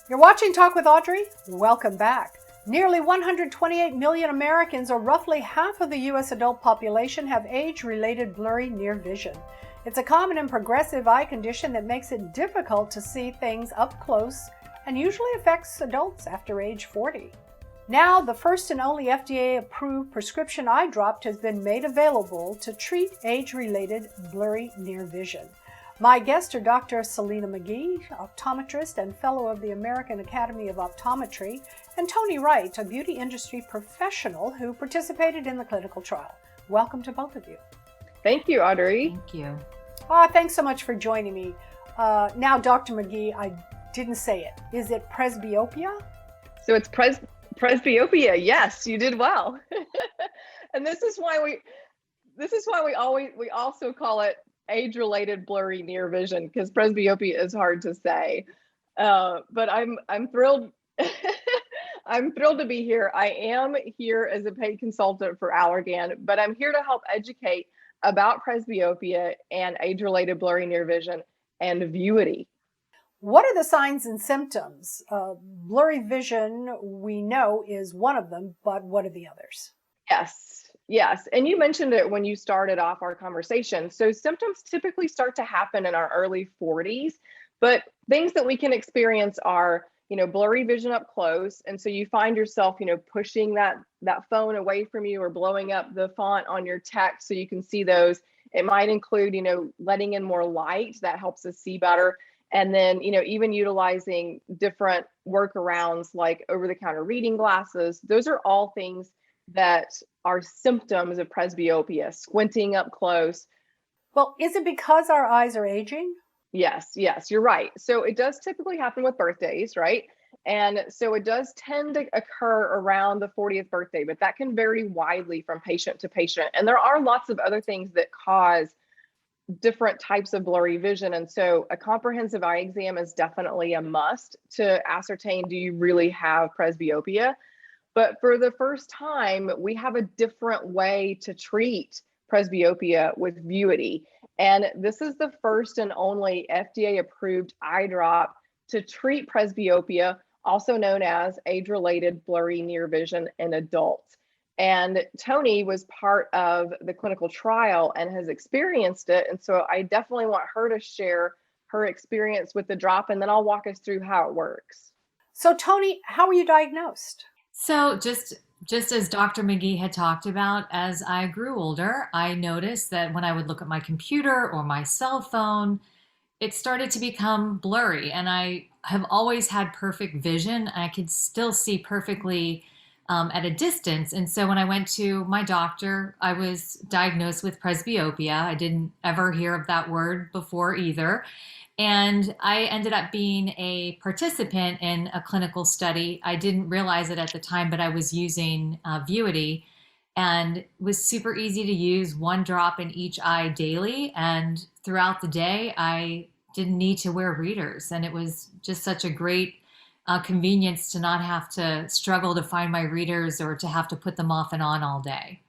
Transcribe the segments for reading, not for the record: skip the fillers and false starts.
You're watching Talk with Audrey? Welcome back. Nearly 128 million Americans, or roughly half of the U.S. adult population, have age-related blurry near vision. It's a common and progressive eye condition that makes it difficult to see things up close and usually affects adults after age 40. Now, the first and only FDA-approved prescription eye drop has been made available to treat age-related blurry near vision. My guests are Dr. Salina McGee, optometrist and fellow of the American Academy of Optometry, and Tony Wright, a beauty industry professional who participated in the clinical trial. Welcome to both of you. Thank you, Audrey. Thank you. Thanks so much for joining me. Now, Dr. McGee, I didn't say it. Is it presbyopia? So it's presbyopia. Yes, you did well. And this is why we also call it age-related blurry near vision, because presbyopia is hard to say. But I'm thrilled. I'm thrilled to be here. I am here as a paid consultant for Allergan, but I'm here to help educate about presbyopia and age-related blurry near vision and Vuity. What are the signs and symptoms? Blurry vision, we know, is one of them, but what are the others? Yes. And you mentioned it when you started off our conversation. So symptoms typically start to happen in our early 40s, but things that we can experience are, blurry vision up close. And so you find yourself, pushing that phone away from you or blowing up the font on your text so you can see those. It might include, letting in more light that helps us see better. And then, even utilizing different workarounds like over-the-counter reading glasses. Those are all things that are symptoms of presbyopia, squinting up close. Well, is it because our eyes are aging? Yes, you're right. So it does typically happen with birthdays, right? And so it does tend to occur around the 40th birthday, but that can vary widely from patient to patient. And there are lots of other things that cause different types of blurry vision. And so a comprehensive eye exam is definitely a must to ascertain, do you really have presbyopia? But for the first time, we have a different way to treat presbyopia with Vuity. And this is the first and only FDA-approved eye drop to treat presbyopia, also known as age-related blurry near vision in adults. And Tony was part of the clinical trial and has experienced it. And so I definitely want her to share her experience with the drop, and then I'll walk us through how it works. So Tony, how were you diagnosed? So just as Dr. McGee had talked about, as I grew older, I noticed that when I would look at my computer or my cell phone, it started to become blurry. And I have always had perfect vision. I could still see perfectly at a distance. And so when I went to my doctor, I was diagnosed with presbyopia. I didn't ever hear of that word before either. And I ended up being a participant in a clinical study. I didn't realize it at the time, but I was using Vuity, and it was super easy to use, one drop in each eye daily. And throughout the day, I didn't need to wear readers. And it was just such a great convenience to not have to struggle to find my readers or to have to put them off and on all day.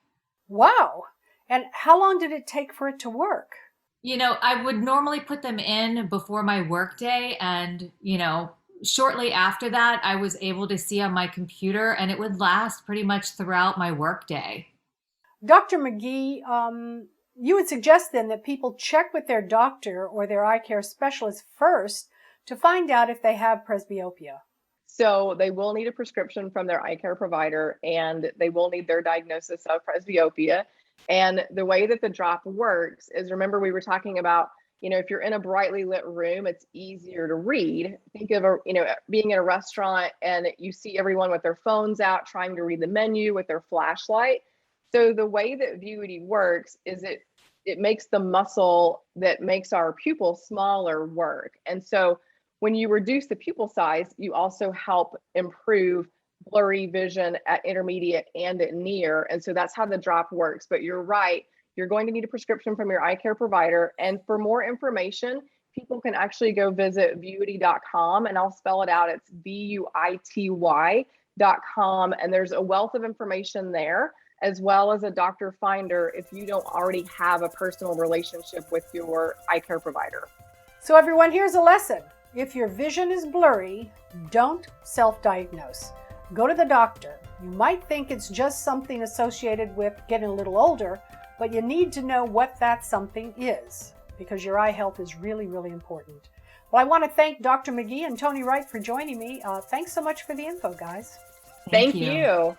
Wow. And how long did it take for it to work? I would normally put them in before my workday, and, shortly after that, I was able to see on my computer, and it would last pretty much throughout my workday. Dr. McGee, you would suggest then that people check with their doctor or their eye care specialist first to find out if they have presbyopia. So they will need a prescription from their eye care provider, and they will need their diagnosis of presbyopia. And the way that the drop works is, remember, we were talking about, if you're in a brightly lit room, it's easier to read. Think of being in a restaurant and you see everyone with their phones out trying to read the menu with their flashlight. So the way that Vuity works is it makes the muscle that makes our pupil smaller work. And so when you reduce the pupil size, you also help improve blurry vision at intermediate and at near. And so that's how the drop works. But you're right, you're going to need a prescription from your eye care provider. And for more information, people can actually go visit Vuity.com, and I'll spell it out. It's VUITY.com. And there's a wealth of information there, as well as a doctor finder if you don't already have a personal relationship with your eye care provider. So everyone, here's a lesson. If your vision is blurry, don't self-diagnose. Go to the doctor. You might think it's just something associated with getting a little older, but you need to know what that something is, because your eye health is really, really important. Well, I want to thank Dr. McGee and Tony Wright for joining me. Thanks so much for the info, guys. Thank you.